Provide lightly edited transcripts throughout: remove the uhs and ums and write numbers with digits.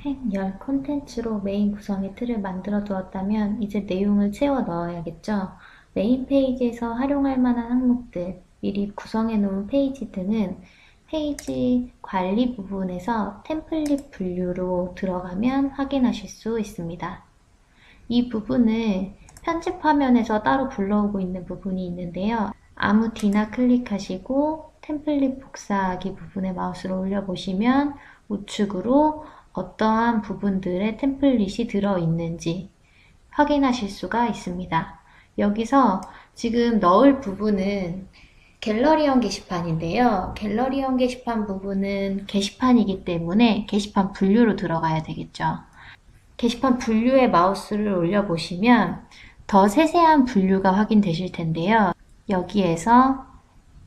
행열 콘텐츠로 메인 구성의 틀을 만들어 두었다면 이제 내용을 채워 넣어야겠죠. 메인 페이지에서 활용할 만한 항목들, 미리 구성해 놓은 페이지 등은 페이지 관리 부분에서 템플릿 분류로 들어가면 확인하실 수 있습니다. 이 부분을 편집 화면에서 따로 불러오고 있는 부분이 있는데요. 아무 D나 클릭하시고 템플릿 복사하기 부분에 마우스를 올려보시면 우측으로 어떠한 부분들의 템플릿이 들어있는지 확인하실 수가 있습니다. 여기서 지금 넣을 부분은 갤러리형 게시판인데요. 갤러리형 게시판 부분은 게시판이기 때문에 게시판 분류로 들어가야 되겠죠. 게시판 분류에 마우스를 올려보시면 더 세세한 분류가 확인되실 텐데요. 여기에서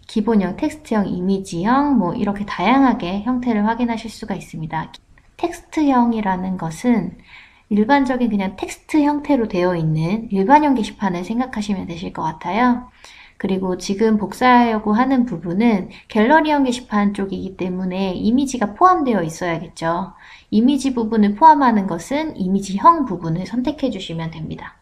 기본형, 텍스트형, 이미지형 뭐 이렇게 다양하게 형태를 확인하실 수가 있습니다. 텍스트형이라는 것은 일반적인 그냥 텍스트 형태로 되어 있는 일반형 게시판을 생각하시면 되실 것 같아요. 그리고 지금 복사하려고 하는 부분은 갤러리형 게시판 쪽이기 때문에 이미지가 포함되어 있어야겠죠. 이미지 부분을 포함하는 것은 이미지형 부분을 선택해 주시면 됩니다.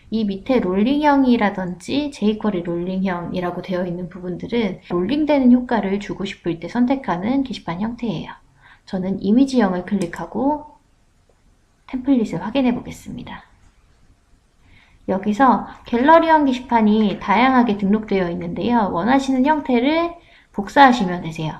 이 밑에 롤링형이라든지 jQuery 롤링형이라고 되어 있는 부분들은 롤링되는 효과를 주고 싶을 때 선택하는 게시판 형태예요. 저는 이미지형을 클릭하고 템플릿을 확인해 보겠습니다. 여기서 갤러리형 게시판이 다양하게 등록되어 있는데요. 원하시는 형태를 복사하시면 되세요.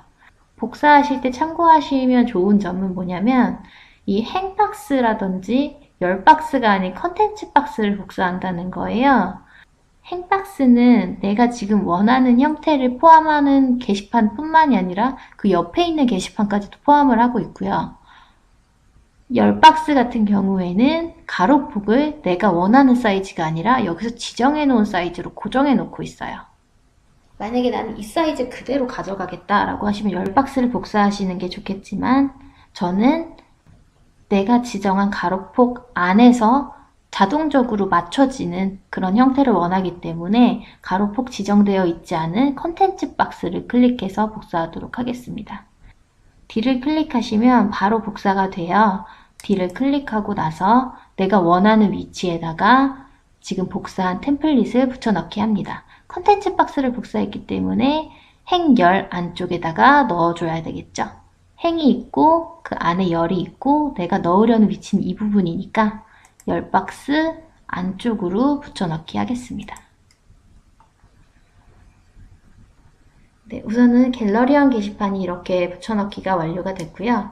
복사하실 때 참고하시면 좋은 점은 뭐냐면 이 행박스라든지 열박스가 아닌 컨텐츠 박스를 복사한다는 거예요. 행박스는 내가 지금 원하는 형태를 포함하는 게시판 뿐만이 아니라 그 옆에 있는 게시판까지도 포함을 하고 있고요. 열박스 같은 경우에는 가로폭을 내가 원하는 사이즈가 아니라 여기서 지정해 놓은 사이즈로 고정해 놓고 있어요. 만약에 나는 이 사이즈 그대로 가져가겠다라고 하시면 열박스를 복사하시는 게 좋겠지만 저는 내가 지정한 가로폭 안에서 자동적으로 맞춰지는 그런 형태를 원하기 때문에 가로폭 지정되어 있지 않은 컨텐츠 박스를 클릭해서 복사하도록 하겠습니다. D를 클릭하시면 바로 복사가 돼요. D를 클릭하고 나서 내가 원하는 위치에다가 지금 복사한 템플릿을 붙여넣기 합니다. 컨텐츠 박스를 복사했기 때문에 행열 안쪽에다가 넣어줘야 되겠죠. 행이 있고 그 안에 열이 있고 내가 넣으려는 위치는 이 부분이니까 열 박스 안쪽으로 붙여넣기 하겠습니다. 네, 우선은 갤러리형 게시판이 이렇게 붙여넣기가 완료가 됐고요.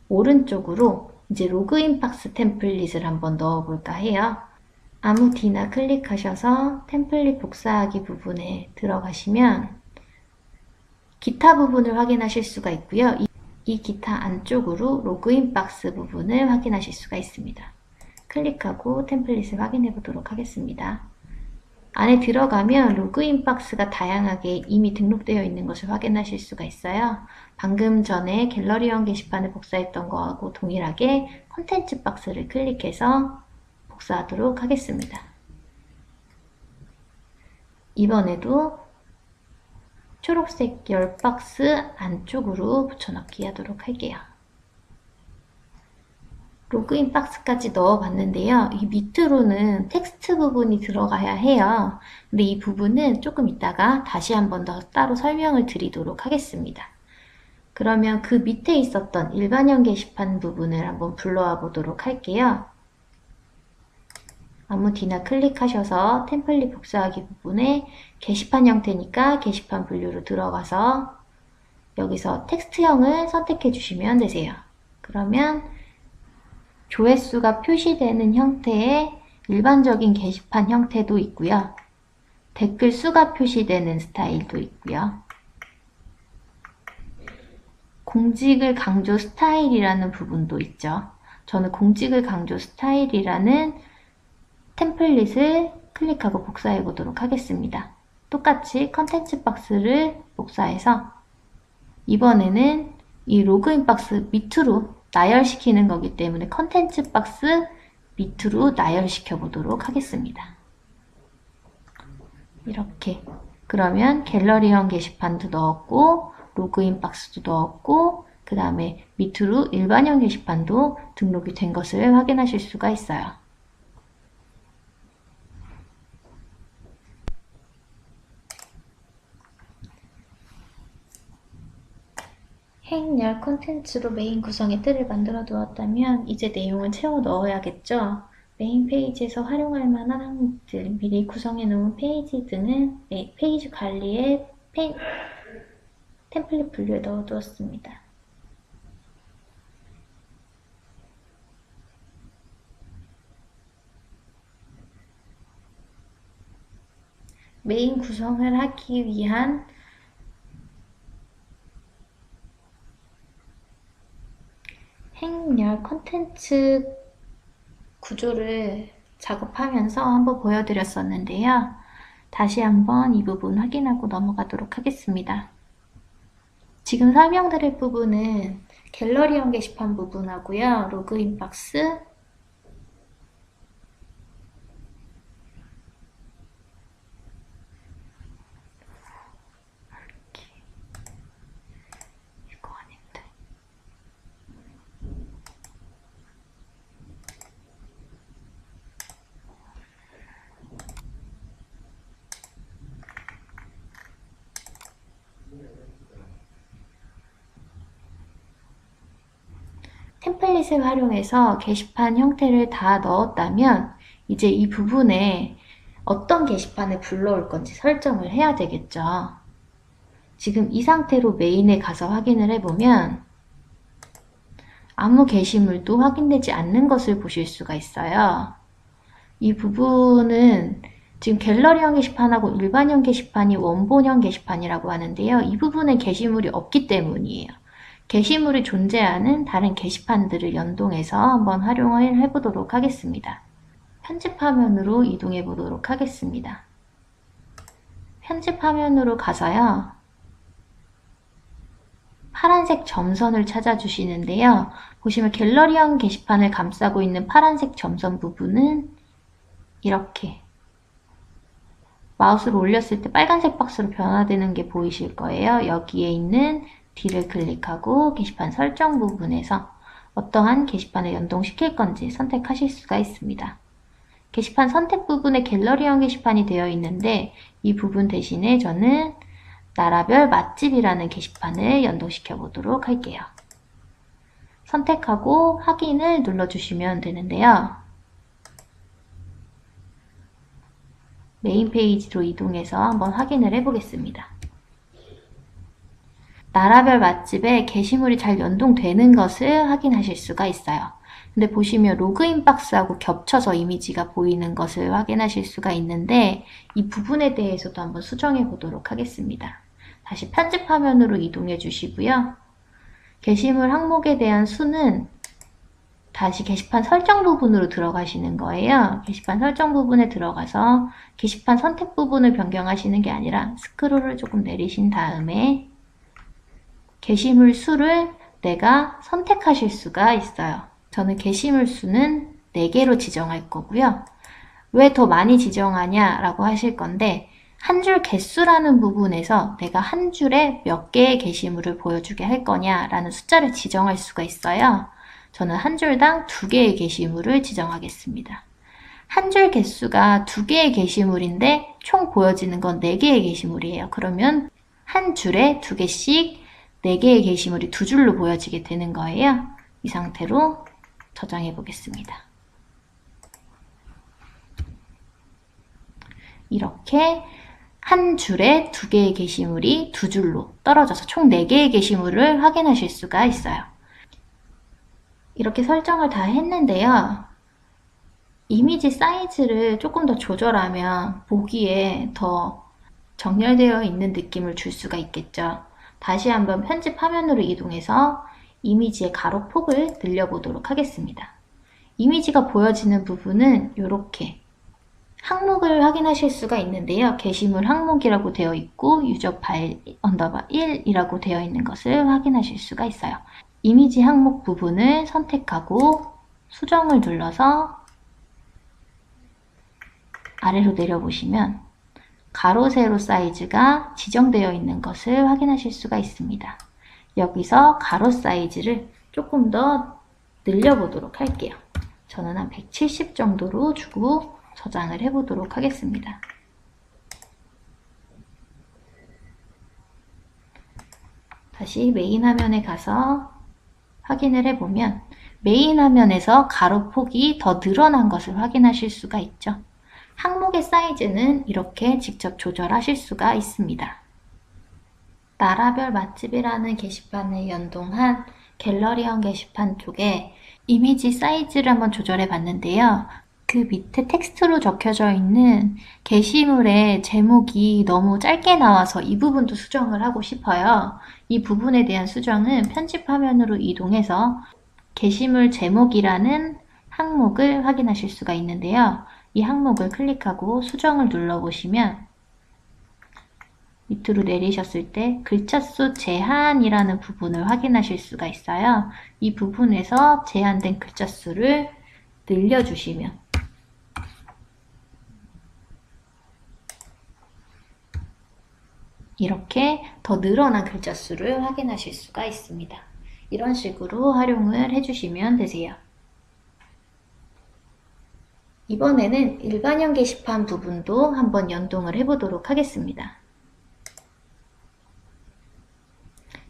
오른쪽으로 이제 로그인 박스 템플릿을 한번 넣어볼까 해요. 아무 D나 클릭하셔서 템플릿 복사하기 부분에 들어가시면 기타 부분을 확인하실 수가 있고요. 이 기타 안쪽으로 로그인 박스 부분을 확인하실 수가 있습니다. 클릭하고 템플릿을 확인해 보도록 하겠습니다. 안에 들어가면 로그인 박스가 다양하게 이미 등록되어 있는 것을 확인하실 수가 있어요. 방금 전에 갤러리형 게시판을 복사했던 거하고 동일하게 콘텐츠 박스를 클릭해서 복사하도록 하겠습니다. 이번에도 초록색 열 박스 안쪽으로 붙여넣기 하도록 할게요. 로그인 박스까지 넣어봤는데요. 이 밑으로는 텍스트 부분이 들어가야 해요. 근데 이 부분은 조금 이따가 다시 한 번 더 따로 설명을 드리도록 하겠습니다. 그러면 그 밑에 있었던 일반형 게시판 부분을 한번 불러와 보도록 할게요. 아무 D나 클릭하셔서 템플릿 복사하기 부분에 게시판 형태니까 게시판 분류로 들어가서 여기서 텍스트형을 선택해 주시면 되세요. 그러면 조회수가 표시되는 형태의 일반적인 게시판 형태도 있고요. 댓글 수가 표시되는 스타일도 있고요. 공직을 강조 스타일이라는 부분도 있죠. 저는 공직을 강조 스타일이라는 템플릿을 클릭하고 복사해 보도록 하겠습니다. 똑같이 컨텐츠 박스를 복사해서 이번에는 이 로그인 박스 밑으로 나열시키는 거기 때문에 컨텐츠 박스 밑으로 나열시켜 보도록 하겠습니다. 이렇게 그러면 갤러리형 게시판도 넣었고 로그인 박스도 넣었고 그 다음에 밑으로 일반형 게시판도 등록이 된 것을 확인하실 수가 있어요. 행렬 콘텐츠로 메인 구성의 틀을 만들어 두었다면 이제 내용을 채워 넣어야겠죠. 메인 페이지에서 활용할 만한 항목들, 미리 구성해 놓은 페이지 등은 페이지 관리에 템플릿 분류에 넣어 두었습니다. 메인 구성을 하기 위한 행렬 콘텐츠 구조를 작업하면서 한번 보여드렸었는데요. 다시 한번 이 부분 확인하고 넘어가도록 하겠습니다. 지금 설명드릴 부분은 갤러리형 게시판 부분하고요. 로그인 박스, 이거 아닌데. 템플릿을 활용해서 게시판 형태를 다 넣었다면 이제 이 부분에 어떤 게시판을 불러올 건지 설정을 해야 되겠죠. 지금 이 상태로 메인에 가서 확인을 해보면 아무 게시물도 확인되지 않는 것을 보실 수가 있어요. 이 부분은 지금 갤러리형 게시판하고 일반형 게시판이 원본형 게시판이라고 하는데요. 이 부분에 게시물이 없기 때문이에요. 게시물이 존재하는 다른 게시판들을 연동해서 한번 활용을 해보도록 하겠습니다. 편집 화면으로 이동해 보도록 하겠습니다. 편집 화면으로 가서요. 파란색 점선을 찾아주시는데요. 보시면 갤러리형 게시판을 감싸고 있는 파란색 점선 부분은 이렇게 마우스를 올렸을 때 빨간색 박스로 변화되는 게 보이실 거예요. 여기에 있는 D를 클릭하고 게시판 설정 부분에서 어떠한 게시판을 연동시킬 건지 선택하실 수가 있습니다. 게시판 선택 부분에 갤러리형 게시판이 되어 있는데 이 부분 대신에 저는 나라별 맛집이라는 게시판을 연동시켜 보도록 할게요. 선택하고 확인을 눌러주시면 되는데요. 메인 페이지로 이동해서 한번 확인을 해보겠습니다. 나라별 맛집에 게시물이 잘 연동되는 것을 확인하실 수가 있어요. 근데 보시면 로그인 박스하고 겹쳐서 이미지가 보이는 것을 확인하실 수가 있는데 이 부분에 대해서도 한번 수정해 보도록 하겠습니다. 다시 편집 화면으로 이동해 주시고요. 게시물 항목에 대한 수는 다시 게시판 설정 부분으로 들어가시는 거예요. 게시판 설정 부분에 들어가서 게시판 선택 부분을 변경하시는 게 아니라 스크롤을 조금 내리신 다음에 게시물 수를 내가 선택하실 수가 있어요. 저는 게시물 수는 4개로 지정할 거고요. 왜 더 많이 지정하냐 라고 하실 건데 한 줄 개수라는 부분에서 내가 한 줄에 몇 개의 게시물을 보여주게 할 거냐 라는 숫자를 지정할 수가 있어요. 저는 한 줄당 2개의 게시물을 지정하겠습니다. 한 줄 개수가 2개의 게시물인데 총 보여지는 건 4개의 게시물이에요. 그러면 한 줄에 2개씩 4개의 게시물이 2줄로 보여지게 되는 거예요. 이 상태로 저장해 보겠습니다. 이렇게 한 줄에 2개의 게시물이 2줄로 떨어져서 총 4개의 게시물을 확인하실 수가 있어요. 이렇게 설정을 다 했는데요. 이미지 사이즈를 조금 더 조절하면 보기에 더 정렬되어 있는 느낌을 줄 수가 있겠죠. 다시 한번 편집 화면으로 이동해서 이미지의 가로폭을 늘려보도록 하겠습니다. 이미지가 보여지는 부분은 이렇게 항목을 확인하실 수가 있는데요. 게시물 항목이라고 되어 있고 유저 파일 언더바 1이라고 되어 있는 것을 확인하실 수가 있어요. 이미지 항목 부분을 선택하고 수정을 눌러서 아래로 내려보시면 가로 세로 사이즈가 지정되어 있는 것을 확인하실 수가 있습니다. 여기서 가로 사이즈를 조금 더 늘려보도록 할게요. 저는 한 170 정도로 주고 저장을 해보도록 하겠습니다. 다시 메인 화면에 가서 확인을 해보면 메인 화면에서 가로 폭이 더 늘어난 것을 확인하실 수가 있죠. 항목의 사이즈는 이렇게 직접 조절하실 수가 있습니다. 나라별 맛집이라는 게시판에 연동한 갤러리형 게시판 쪽에 이미지 사이즈를 한번 조절해 봤는데요. 그 밑에 텍스트로 적혀져 있는 게시물의 제목이 너무 짧게 나와서 이 부분도 수정을 하고 싶어요. 이 부분에 대한 수정은 편집 화면으로 이동해서 게시물 제목이라는 항목을 확인하실 수가 있는데요. 이 항목을 클릭하고 수정을 눌러보시면 밑으로 내리셨을 때 글자 수 제한이라는 부분을 확인하실 수가 있어요. 이 부분에서 제한된 글자 수를 늘려주시면 이렇게 더 늘어난 글자 수를 확인하실 수가 있습니다. 이런 식으로 활용을 해주시면 되세요. 이번에는 일반형 게시판 부분도 한번 연동을 해보도록 하겠습니다.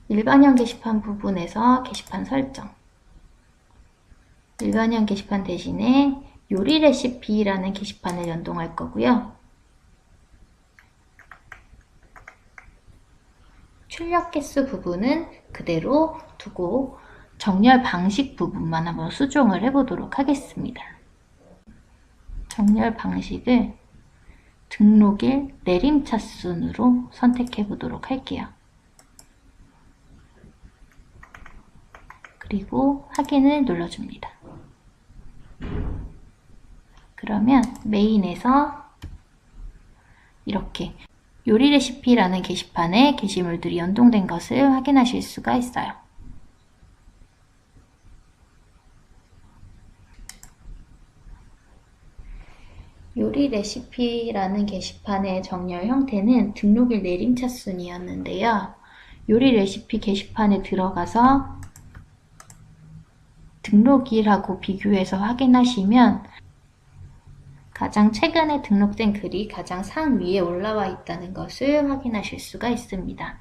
일반형 게시판 부분에서 게시판 설정, 일반형 게시판 대신에 요리 레시피라는 게시판을 연동할 거고요. 출력 개수 부분은 그대로 두고 정렬 방식 부분만 한번 수정을 해보도록 하겠습니다. 정렬 방식을 등록일 내림차 순으로 선택해 보도록 할게요. 그리고 확인을 눌러줍니다. 그러면 메인에서 이렇게 요리 레시피라는 게시판에 게시물들이 연동된 것을 확인하실 수가 있어요. 요리 레시피라는 게시판의 정렬 형태는 등록일 내림차 순이었는데요. 요리 레시피 게시판에 들어가서 등록일하고 비교해서 확인하시면 가장 최근에 등록된 글이 가장 상위에 올라와 있다는 것을 확인하실 수가 있습니다.